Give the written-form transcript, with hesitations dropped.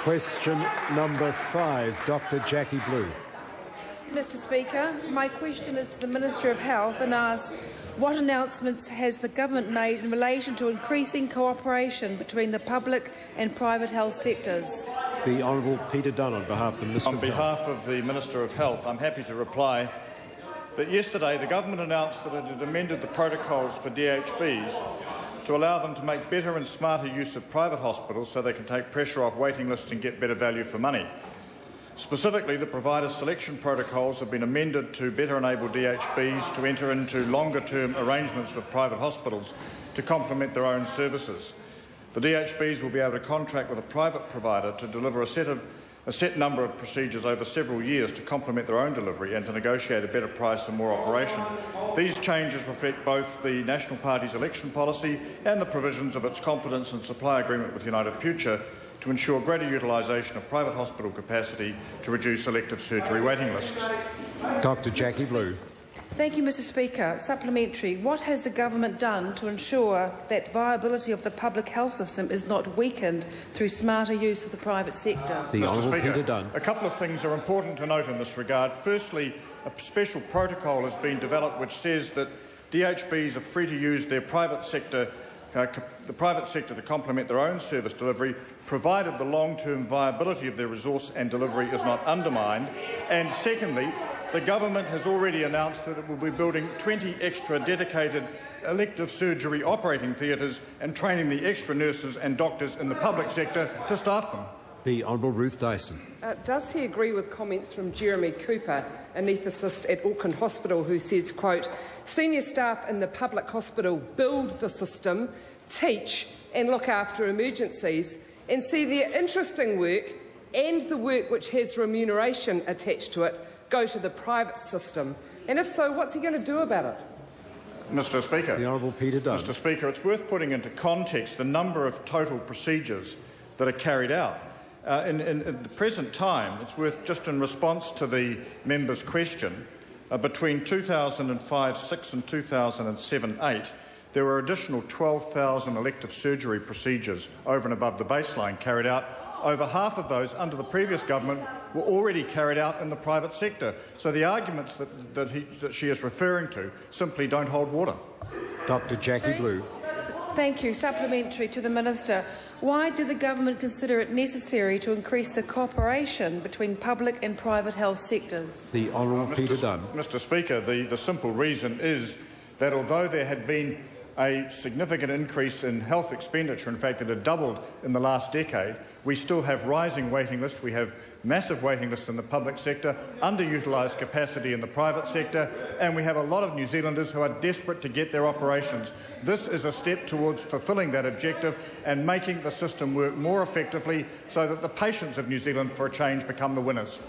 Question number 5, Dr. Jackie Blue. Mr Speaker, my question is to the Minister of Health and asks, what announcements has the Government made in relation to increasing cooperation between the public and private health sectors? The Honourable Peter Dunne on behalf of the Minister of Health. On behalf of the Minister of Health, I'm happy to reply that yesterday the Government announced that it had amended the protocols for DHBs to allow them to make better and smarter use of private hospitals so they can take pressure off waiting lists and get better value for money. Specifically, the provider selection protocols have been amended to better enable DHBs to enter into longer-term arrangements with private hospitals to complement their own services. The DHBs will be able to contract with a private provider to deliver a set number of procedures over several years to complement their own delivery and to negotiate a better price and more operation. These changes reflect both the National Party's election policy and the provisions of its confidence and supply agreement with United Future to ensure greater utilisation of private hospital capacity to reduce elective surgery waiting lists. Dr. Jackie Blue. Thank you, Mr Speaker. Supplementary. What has the Government done to ensure that viability of the public health system is not weakened through smarter use of the private sector? The Mr Speaker, Peter Dunne. A couple of things are important to note in this regard. Firstly, a special protocol has been developed which says that DHBs are free to use their private sector to complement their own service delivery, provided the long-term viability of their resource and delivery is not undermined. And secondly, the Government has already announced that it will be building 20 extra dedicated elective surgery operating theatres and training the extra nurses and doctors in the public sector to staff them. The Honourable Ruth Dyson. Does he agree with comments from Jeremy Cooper, anaesthetist at Auckland Hospital, who says, quote, "Senior staff in the public hospital build the system, teach and look after emergencies, and see their interesting work and the work which has remuneration attached to it go to the private system? And if so, what's he going to do about it?" Mr Speaker. The Honourable Peter Dunne. Mr Speaker, it's worth putting into context the number of total procedures that are carried out. In the present time, it's worth, just in response to the member's question, between 2005-6 and 2007-8, there were additional 12,000 elective surgery procedures over and above the baseline carried out. Over half of those under the previous government were already carried out in the private sector. So the arguments that she is referring to simply don't hold water. Dr. Jackie Blue. Thank you. Supplementary to the Minister. Why did the Government consider it necessary to increase the cooperation between public and private health sectors? The Honourable Peter Dunne. Mr Speaker, the simple reason is that although there had been a significant increase in health expenditure, in fact it had doubled in the last decade, we still have rising waiting lists, we have massive waiting lists in the public sector, underutilised capacity in the private sector, and we have a lot of New Zealanders who are desperate to get their operations. This is a step towards fulfilling that objective and making the system work more effectively so that the patients of New Zealand, for a change, become the winners.